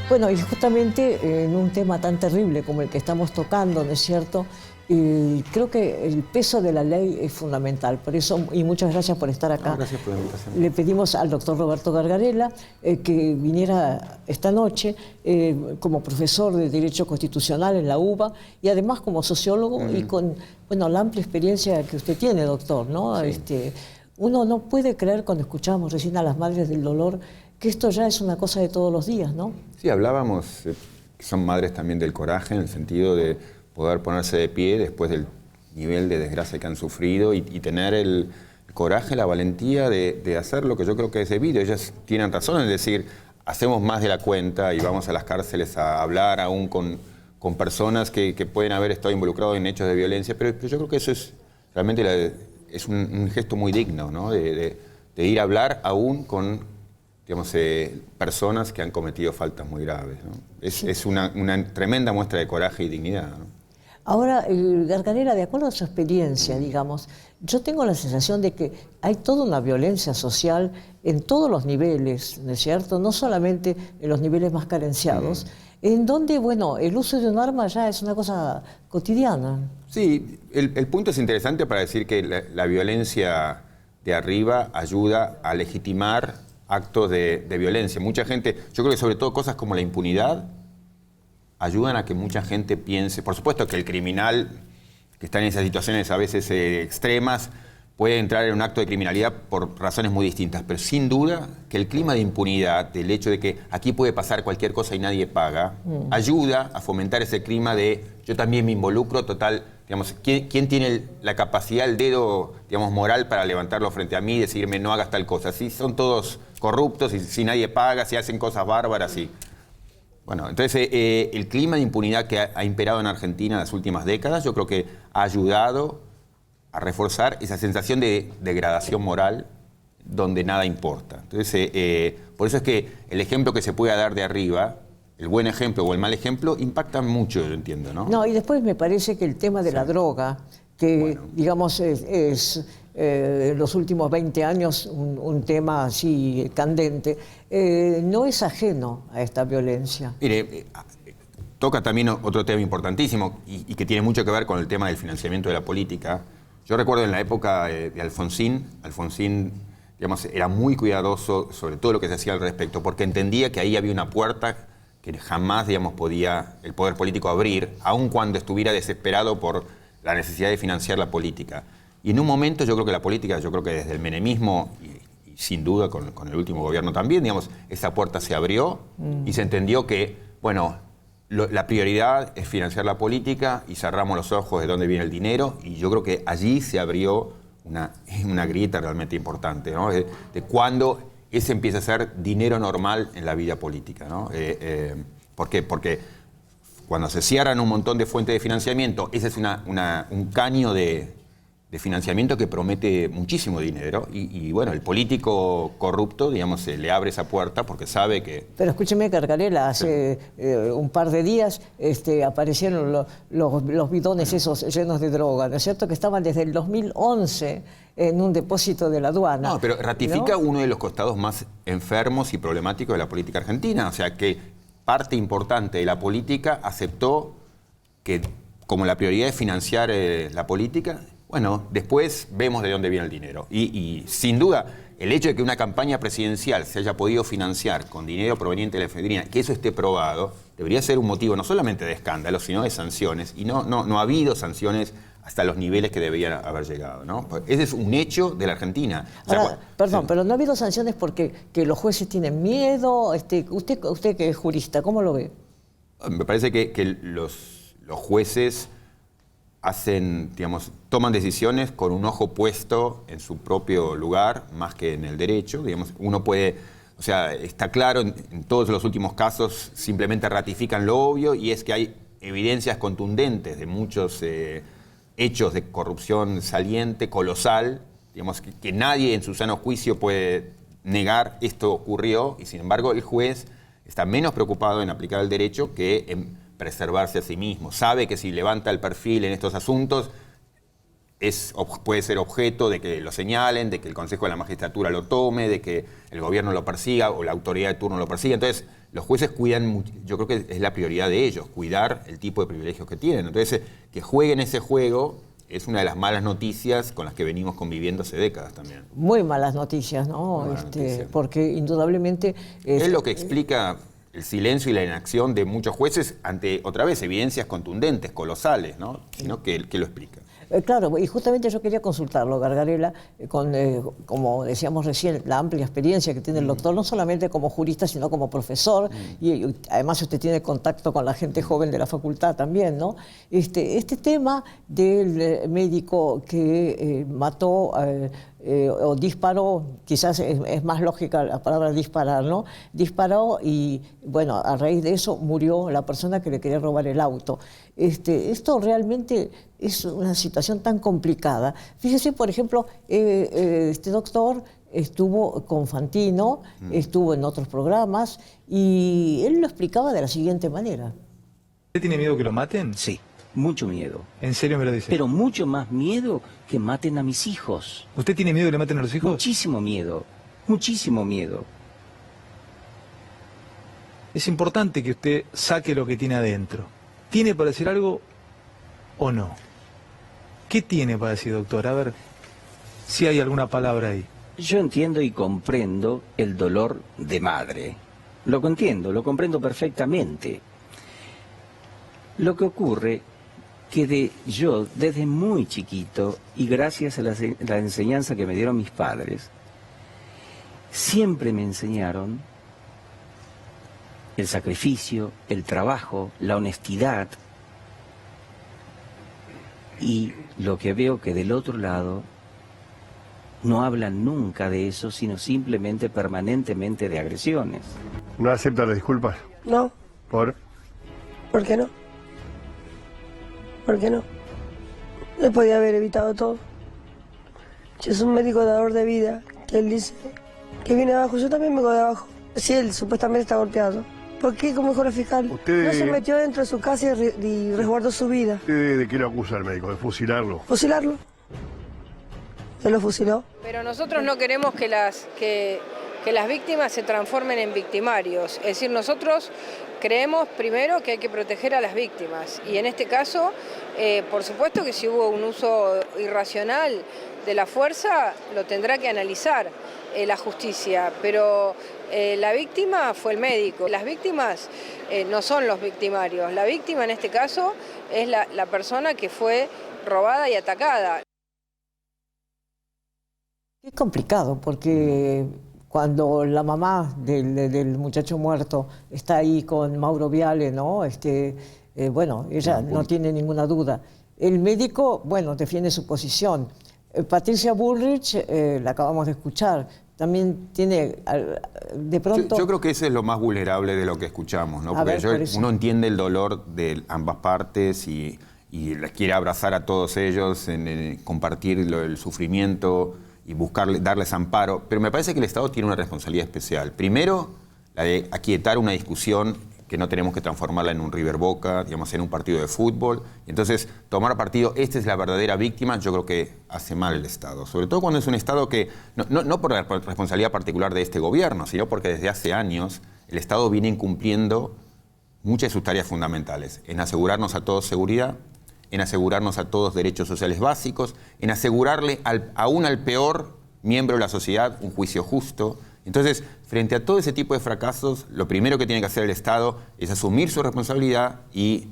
Bueno, y justamente en un tema tan terrible como el que estamos tocando, ¿no es cierto? Creo que el peso de la ley es fundamental. Por eso, y muchas gracias por estar acá. No, gracias por la invitación. Le pedimos al doctor Roberto Gargarella que viniera esta noche como profesor de Derecho Constitucional en la UBA y además como sociólogo y con bueno, la amplia experiencia que usted tiene, doctor, ¿no? Sí. Uno no puede creer cuando escuchamos recién a las madres del dolor que esto ya es una cosa de todos los días, ¿no? Sí, hablábamos que son madres también del coraje, en el sentido de poder ponerse de pie después del nivel de desgracia que han sufrido y tener el coraje, la valentía de hacer lo que yo creo que es debido. Ellas tienen razón en decir, hacemos más de la cuenta y vamos a las cárceles a hablar aún con personas que pueden haber estado involucrados en hechos de violencia, pero yo creo que eso es realmente es un gesto muy digno, ¿no? De ir a hablar aún con, digamos, personas que han cometido faltas muy graves, ¿no? Es una tremenda muestra de coraje y dignidad, ¿no? Ahora, Gargarella, de acuerdo a su experiencia, digamos, yo tengo la sensación de que hay toda una violencia social en todos los niveles, ¿no es cierto? No solamente en los niveles más carenciados, en donde, bueno, el uso de un arma ya es una cosa cotidiana. Sí, el punto es interesante para decir que la violencia de arriba ayuda a legitimar actos de violencia. Mucha gente, yo creo que sobre todo cosas como la impunidad, ayudan a que mucha gente piense, por supuesto que el criminal que está en esas situaciones a veces extremas puede entrar en un acto de criminalidad por razones muy distintas, pero sin duda que el clima de impunidad, del hecho de que aquí puede pasar cualquier cosa y nadie paga, ayuda a fomentar ese clima de yo también me involucro, total, digamos, ¿quién tiene la capacidad, el dedo, digamos, moral para levantarlo frente a mí y decirme no hagas tal cosa? Si son todos corruptos y si nadie paga, si hacen cosas bárbaras y... Bueno, entonces el clima de impunidad que ha imperado en Argentina en las últimas décadas, yo creo que ha ayudado a reforzar esa sensación de degradación moral donde nada importa. Entonces, por eso es que el ejemplo que se pueda dar de arriba, el buen ejemplo o el mal ejemplo, impactan mucho, yo entiendo, ¿no? No, y después me parece que el tema de la droga, que bueno, digamos es en los últimos 20 años un tema así candente, no es ajeno a esta violencia. Mire, toca también otro tema importantísimo y que tiene mucho que ver con el tema del financiamiento de la política. Yo recuerdo en la época de Alfonsín, digamos, era muy cuidadoso sobre todo lo que se hacía al respecto, porque entendía que ahí había una puerta que jamás, digamos, podía el poder político abrir, aun cuando estuviera desesperado por la necesidad de financiar la política. Y en un momento yo creo que la política, yo creo que desde el menemismo y sin duda con el último gobierno también, digamos, esa puerta se abrió y se entendió que, bueno, la prioridad es financiar la política y cerramos los ojos de dónde viene el dinero y yo creo que allí se abrió una grieta realmente importante, ¿no? De cuándo ese empieza a ser dinero normal en la vida política, ¿no? ¿Por qué? Porque cuando se cierran un montón de fuentes de financiamiento, ese es un caño de financiamiento que promete muchísimo dinero y bueno, el político corrupto, digamos, le abre esa puerta porque sabe que... Pero escúcheme, Gargarella, hace un par de días aparecieron los bidones esos llenos de droga, ¿no es cierto? Que estaban desde el 2011 en un depósito de la aduana. No, pero ratifica, ¿no?, uno de los costados más enfermos y problemáticos de la política argentina. O sea, que parte importante de la política aceptó que como la prioridad es financiar la política... Bueno, después vemos de dónde viene el dinero. Y sin duda, el hecho de que una campaña presidencial se haya podido financiar con dinero proveniente de la efedrina, que eso esté probado, debería ser un motivo no solamente de escándalo, sino de sanciones. Y no ha habido sanciones hasta los niveles que deberían haber llegado, ¿no? Ese es un hecho de la Argentina. Ahora, o sea, perdón, sí, pero no ha habido sanciones porque que los jueces tienen miedo. Usted que es jurista, ¿cómo lo ve? Me parece que los jueces toman decisiones con un ojo puesto en su propio lugar, más que en el derecho. Digamos, uno puede, o sea, está claro, en todos los últimos casos simplemente ratifican lo obvio y es que hay evidencias contundentes de muchos hechos de corrupción saliente, colosal, digamos, que nadie en su sano juicio puede negar esto ocurrió y sin embargo el juez está menos preocupado en aplicar el derecho que en preservarse a sí mismo. Sabe que si levanta el perfil en estos asuntos puede ser objeto de que lo señalen, de que el Consejo de la Magistratura lo tome, de que el gobierno lo persiga o la autoridad de turno lo persiga. Entonces, los jueces cuidan, yo creo que es la prioridad de ellos, cuidar el tipo de privilegios que tienen. Entonces, que jueguen ese juego es una de las malas noticias con las que venimos conviviendo hace décadas también. Muy malas noticias, ¿no? Porque indudablemente... Es lo que explica el silencio y la inacción de muchos jueces ante, otra vez, evidencias contundentes, colosales, ¿no? Sino que lo explica. Claro, y justamente yo quería consultarlo, Gargarella, como decíamos recién, la amplia experiencia que tiene el doctor, no solamente como jurista, sino como profesor, y además usted tiene contacto con la gente joven de la facultad también, ¿no? Este tema del médico que mató o disparó, quizás es más lógica la palabra disparar, ¿no? Disparó y, bueno, a raíz de eso murió la persona que le quería robar el auto. Esto realmente es una situación tan complicada. Fíjese, por ejemplo, este doctor estuvo con Fantino, estuvo en otros programas y él lo explicaba de la siguiente manera. ¿Usted tiene miedo que lo maten? Sí, mucho miedo. ¿En serio me lo dice? Pero mucho más miedo que maten a mis hijos. ¿Usted tiene miedo que le maten a los hijos? Muchísimo miedo, muchísimo miedo. Es importante que usted saque lo que tiene adentro. ¿Tiene para decir algo o no? ¿Qué tiene para decir, doctor? A ver, si hay alguna palabra ahí. Yo entiendo y comprendo el dolor de madre. Lo entiendo, lo comprendo perfectamente. Lo que ocurre que yo, desde muy chiquito, y gracias a la enseñanza que me dieron mis padres, siempre me enseñaron el sacrificio, el trabajo, la honestidad. Y lo que veo que del otro lado no hablan nunca de eso, sino simplemente permanentemente de agresiones. ¿No acepta las disculpas? No. ¿Por? ¿Por qué no? ¿Por qué no? Él podía haber evitado todo. Si es un médico dador de vida, que él dice que viene abajo, yo también vengo de abajo. Si él supuestamente está golpeado, ¿por qué como mejor fiscal no se metió dentro de su casa y resguardó su vida? ¿De qué lo acusa el médico? ¿De fusilarlo? ¿Fusilarlo? ¿Se lo fusiló? Pero nosotros no queremos que las víctimas se transformen en victimarios. Es decir, nosotros creemos primero que hay que proteger a las víctimas. Y en este caso, por supuesto que si hubo un uso irracional de la fuerza, lo tendrá que analizar la justicia. Pero la víctima fue el médico. Las víctimas no son los victimarios. La víctima en este caso es la persona que fue robada y atacada. Es complicado porque cuando la mamá del muchacho muerto está ahí con Mauro Viale, ¿no? Bueno, ella no tiene ninguna duda. El médico, bueno, defiende su posición. Patricia Bullrich, la acabamos de escuchar, también tiene, de pronto... Yo creo que ese es lo más vulnerable de lo que escuchamos, ¿no? Porque uno entiende el dolor de ambas partes y les quiere abrazar a todos ellos, en compartir el sufrimiento y darles amparo, pero me parece que el Estado tiene una responsabilidad especial. Primero, la de aquietar una discusión que no tenemos que transformarla en un River Boca, digamos, en un partido de fútbol. Entonces, tomar partido, esta es la verdadera víctima, yo creo que hace mal el Estado. Sobre todo cuando es un Estado que, no por la responsabilidad particular de este gobierno, sino porque desde hace años el Estado viene incumpliendo muchas de sus tareas fundamentales, en asegurarnos a todos seguridad, en asegurarnos a todos derechos sociales básicos, en asegurarle aún al peor miembro de la sociedad un juicio justo. Entonces, frente a todo ese tipo de fracasos, lo primero que tiene que hacer el Estado es asumir su responsabilidad y,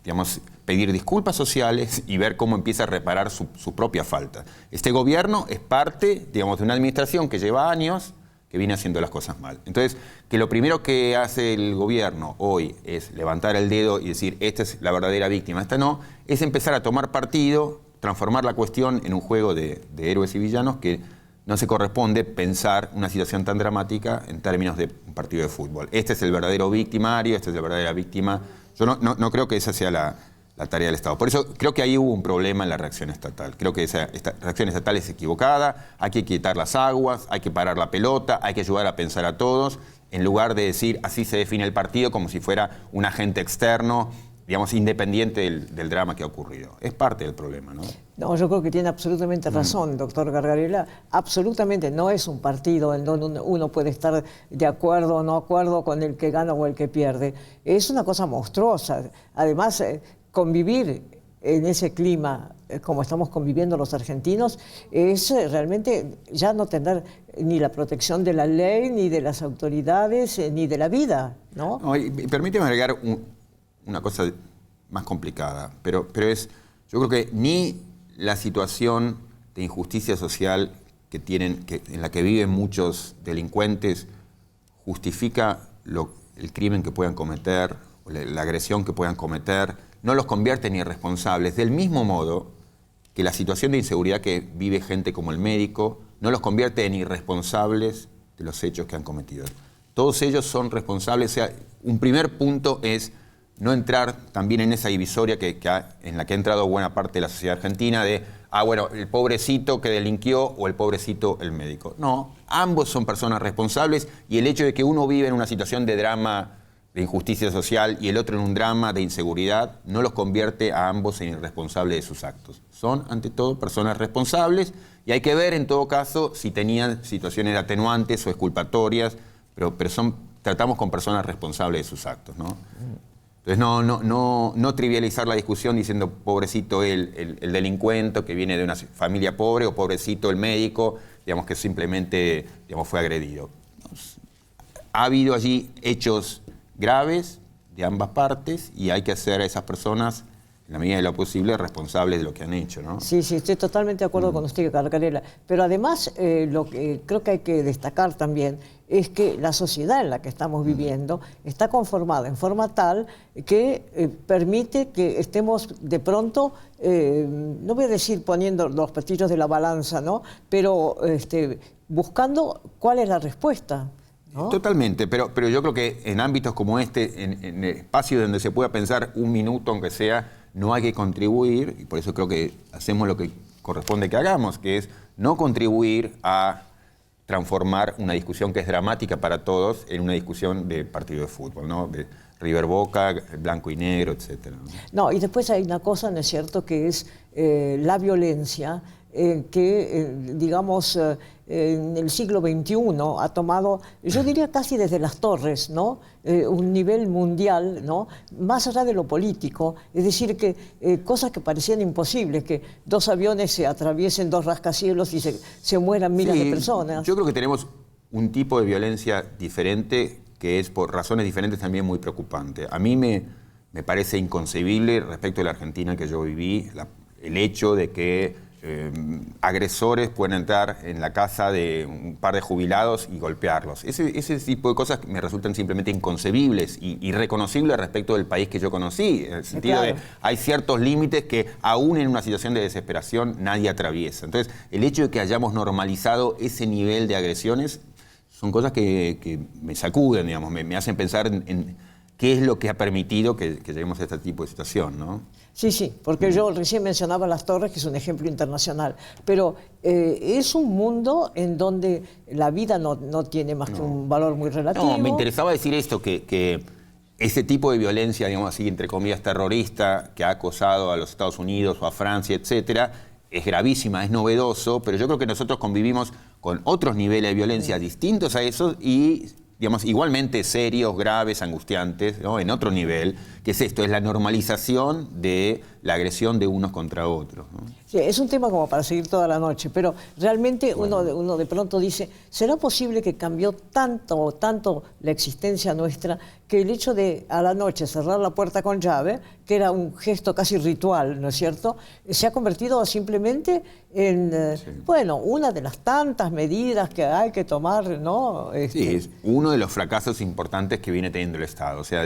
digamos, pedir disculpas sociales y ver cómo empieza a reparar su propia falta. Este gobierno es parte, digamos, de una administración que lleva años que viene haciendo las cosas mal. Entonces, que lo primero que hace el gobierno hoy es levantar el dedo y decir, esta es la verdadera víctima, esta no, es empezar a tomar partido, transformar la cuestión en un juego de héroes y villanos que no se corresponde pensar una situación tan dramática en términos de un partido de fútbol. Este es el verdadero victimario, esta es la verdadera víctima. Yo no creo que esa sea la tarea del Estado. Por eso creo que ahí hubo un problema en la reacción estatal. Creo que esta reacción estatal es equivocada, hay que quietar las aguas, hay que parar la pelota, hay que ayudar a pensar a todos, en lugar de decir así se define el partido como si fuera un agente externo digamos, independiente del drama que ha ocurrido. Es parte del problema, ¿no? No, yo creo que tiene absolutamente razón, doctor Gargarella. Absolutamente no es un partido en donde uno puede estar de acuerdo o no acuerdo con el que gana o el que pierde. Es una cosa monstruosa. Además, convivir en ese clima, como estamos conviviendo los argentinos, es realmente ya no tener ni la protección de la ley, ni de las autoridades, ni de la vida, ¿no? No, y permíteme agregar una cosa más complicada, pero es, yo creo que ni la situación de injusticia social en la que viven muchos delincuentes justifica el crimen que puedan cometer, o la agresión que puedan cometer, no los convierte en irresponsables, del mismo modo que la situación de inseguridad que vive gente como el médico no los convierte en irresponsables de los hechos que han cometido. Todos ellos son responsables. O sea, un primer punto es no entrar también en esa divisoria en la que ha entrado buena parte de la sociedad argentina de, bueno, el pobrecito que delinquió o el pobrecito el médico. No, ambos son personas responsables y el hecho de que uno vive en una situación de drama, de injusticia social y el otro en un drama de inseguridad no los convierte a ambos en irresponsables de sus actos. Son, ante todo, personas responsables y hay que ver, en todo caso, si tenían situaciones atenuantes o exculpatorias, pero tratamos con personas responsables de sus actos, ¿no? Entonces, no trivializar la discusión diciendo pobrecito el delincuente que viene de una familia pobre o pobrecito el médico, digamos, que simplemente, digamos, fue agredido. Ha habido allí hechos graves de ambas partes y hay que hacer a esas personas, en la medida de lo posible, responsables de lo que han hecho, ¿no? Sí, estoy totalmente de acuerdo con usted, Gargarella. Pero además, lo que creo que hay que destacar también es que la sociedad en la que estamos viviendo está conformada en forma tal que permite que estemos de pronto, no voy a decir poniendo los pestillos de la balanza, ¿no? Pero buscando cuál es la respuesta, ¿no? Totalmente, pero yo creo que en ámbitos como este, en espacios donde se pueda pensar un minuto, aunque sea, no hay que contribuir, y por eso creo que hacemos lo que corresponde que hagamos, que es no contribuir a transformar una discusión que es dramática para todos en una discusión de partido de fútbol, ¿no? De River Boca, blanco y negro, etcétera, ¿no? No, y después hay una cosa, ¿no es cierto?, que es la violencia digamos, en el siglo XXI ha tomado, yo diría casi desde las torres, ¿no? Un nivel mundial, ¿no? Más allá de lo político, es decir, que cosas que parecían imposibles, que dos aviones se atraviesen dos rascacielos y se mueran miles de personas. Yo creo que tenemos un tipo de violencia diferente que es por razones diferentes también muy preocupante. A mí me parece inconcebible respecto de la Argentina que yo viví, el hecho de que agresores pueden entrar en la casa de un par de jubilados y golpearlos. Ese tipo de cosas me resultan simplemente inconcebibles y irreconocibles respecto del país que yo conocí, en el sentido de hay ciertos límites que aún en una situación de desesperación nadie atraviesa. Entonces, el hecho de que hayamos normalizado ese nivel de agresiones son cosas que me sacuden, digamos, me hacen pensar en qué es lo que ha permitido que lleguemos a este tipo de situación, ¿no? Sí, porque yo recién mencionaba las torres, que es un ejemplo internacional, pero es un mundo en donde la vida no tiene más que un valor muy relativo. No, me interesaba decir esto, que ese tipo de violencia, digamos así, entre comillas, terrorista, que ha acosado a los Estados Unidos o a Francia, etcétera, es gravísima, es novedoso, pero yo creo que nosotros convivimos con otros niveles de violencia distintos a esos y, digamos, igualmente serios, graves, angustiantes, ¿no? En otro nivel, que es esto, es la normalización de la agresión de unos contra otros, ¿no? Sí, es un tema como para seguir toda la noche, pero realmente uno de pronto dice, ¿será posible que cambió tanto la existencia nuestra que el hecho de a la noche cerrar la puerta con llave, que era un gesto casi ritual, ¿no es cierto?, se ha convertido simplemente en, bueno, una de las tantas medidas que hay que tomar, ¿no? Sí, es uno de los fracasos importantes que viene teniendo el Estado, o sea,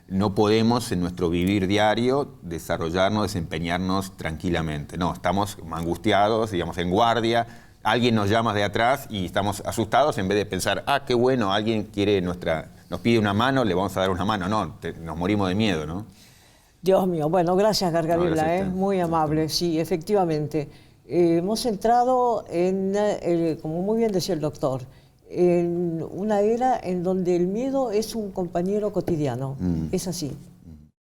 no podemos en nuestro vivir diario desarrollarnos, desempeñarnos tranquilamente. No, estamos angustiados, digamos, en guardia, alguien nos llama de atrás y estamos asustados en vez de pensar, qué bueno, alguien nos pide una mano, le vamos a dar una mano. No, nos morimos de miedo, ¿no? Dios mío, bueno, gracias Gargarella, muy amable, sí, efectivamente. Hemos entrado en, como muy bien decía el doctor, en una era en donde el miedo es un compañero cotidiano. Es así.